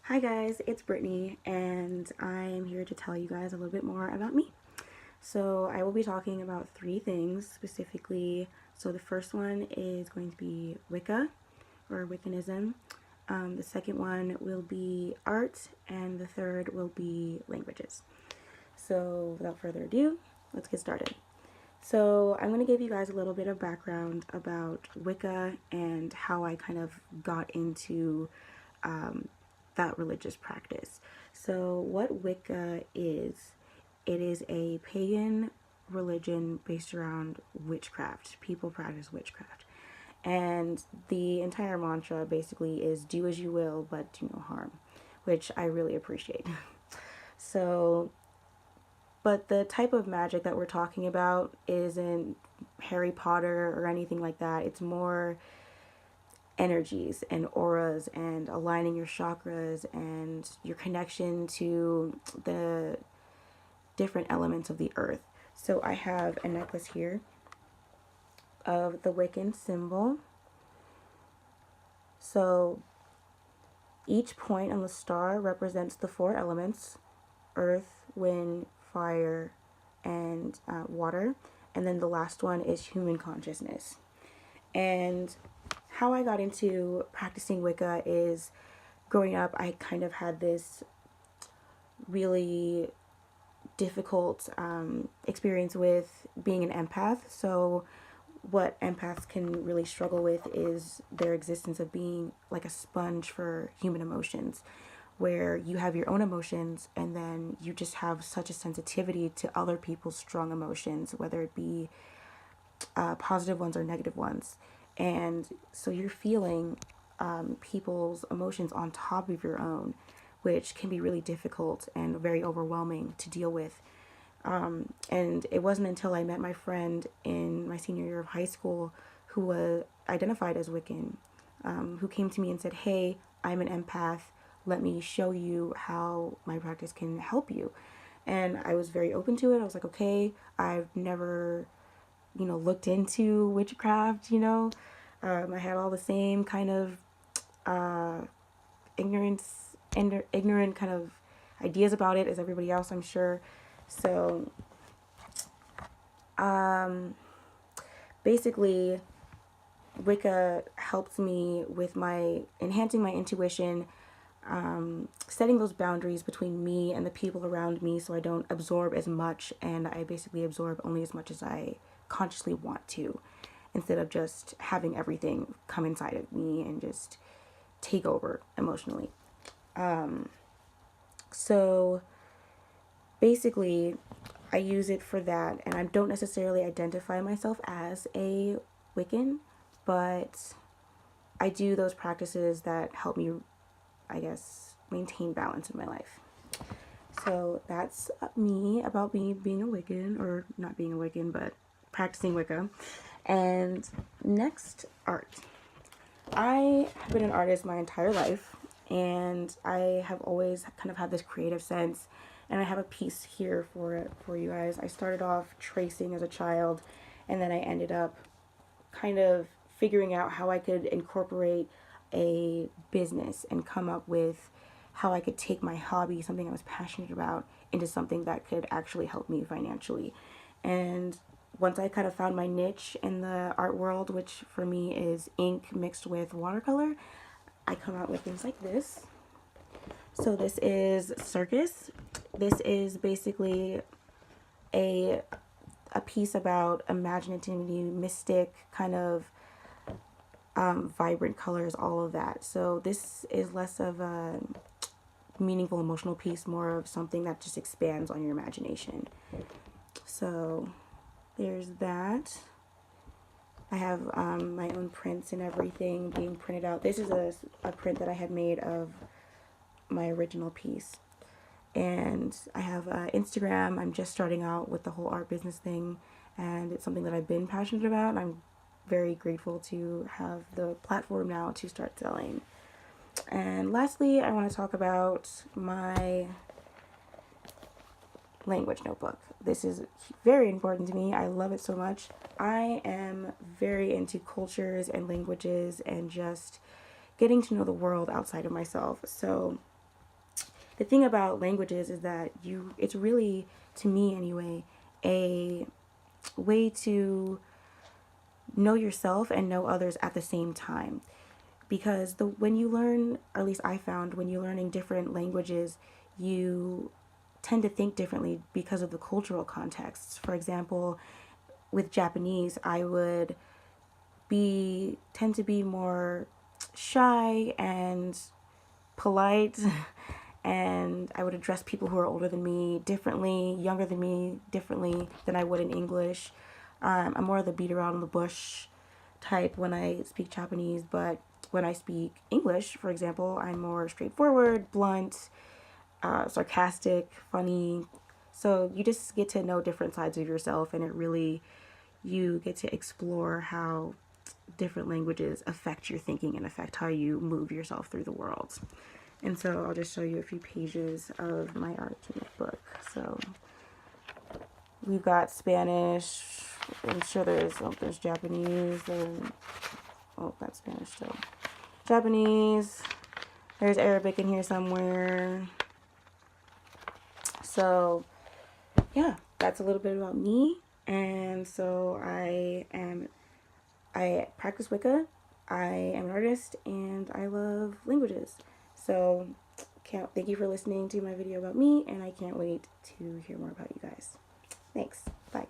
Hi guys, it's Brittany, and I'm here to tell you guys a little bit more about me. So, I will be talking about three things specifically. So, the first one is going to be Wicca or Wiccanism. The second one will be art, and the third will be languages. So, without further ado, let's get started. So, I'm going to give you guys a little bit of background about Wicca and how I kind of got into um, that religious practice. So, what Wicca is, it is a pagan religion based around witchcraft. People practice witchcraft. And the entire mantra basically is do as you will, but do no harm, which I really appreciate. So, but the type of magic that we're talking about isn't Harry Potter or anything like that. It's more energies and auras and aligning your chakras and your connection to the different elements of the earth. So I have a necklace here of the Wiccan symbol. So each point on the star represents the four elements: earth, wind, fire, and water. And then the last one is human consciousness. And how I got into practicing Wicca is growing up, I kind of had this really difficult experience with being an empath. So, what empaths can really struggle with is their existence of being like a sponge for human emotions, where you have your own emotions and then you just have such a sensitivity to other people's strong emotions, whether it be positive ones or negative ones. And so you're feeling people's emotions on top of your own, which can be really difficult and very overwhelming to deal with. And it wasn't until I met my friend in my senior year of high school who was identified as Wiccan, who came to me and said, "Hey, I'm an empath. Let me show you how my practice can help you." And I was very open to it. I was like, okay, I've never looked into witchcraft. I had all the same kind of uh, ignorant kind of ideas about it as everybody else, I'm sure. So um, basically, Wicca helped me with my enhancing my intuition, setting those boundaries between me and the people around me so I don't absorb as much, and I basically absorb only as much as I consciously want to, instead of just having everything come inside of me and just take over emotionally. So basically, I use it for that, and I don't necessarily identify myself as a Wiccan, but I do those practices that help me, I guess, maintain balance in my life. So that's me about me being a Wiccan, or not being a Wiccan, but practicing Wicca. And next, art. I have been an artist my entire life, and I have always kind of had this creative sense. And I have a piece here for it for you guys. I started off tracing as a child, and then I ended up kind of figuring out how I could incorporate a business and come up with how I could take my hobby, something I was passionate about, into something that could actually help me financially. And once I kind of found my niche in the art world, which for me is ink mixed with watercolor, I come out with things like this. So this is Circus. This is basically a a piece about imaginativity, mystic, kind of vibrant colors, all of that. So this is less of a meaningful emotional piece, more of something that just expands on your imagination. So there's that. I have my own prints and everything being printed out. This is a print that I had made of my original piece. And I have Instagram. I'm just starting out with the whole art business thing, and it's something that I've been passionate about. And I'm very grateful to have the platform now to start selling. And lastly, I want to talk about my language notebook. This is very important to me. I love it so much. I am very into cultures and languages and just getting to know the world outside of myself. So the thing about languages is that it's really, to me anyway, a way to know yourself and know others at the same time. Because when you learn, or at least I found, when you're learning different languages, you tend to think differently because of the cultural contexts. For example, with Japanese, I would tend to be more shy and polite, and I would address people who are older than me differently, younger than me differently than I would in English. I'm more of the beat around the bush type when I speak Japanese, but when I speak English, for example, I'm more straightforward, blunt, sarcastic, funny. So you just get to know different sides of yourself, and you get to explore how different languages affect your thinking and affect how you move yourself through the world. And so I'll just show you a few pages of my Artunic book. So we've got Spanish. I'm sure there's Japanese. That's Spanish still. Japanese. There's Arabic in here somewhere. So yeah, that's a little bit about me. And so I practice Wicca, I am an artist, and I love languages. So thank you for listening to my video about me, and I can't wait to hear more about you guys. Thanks. Bye.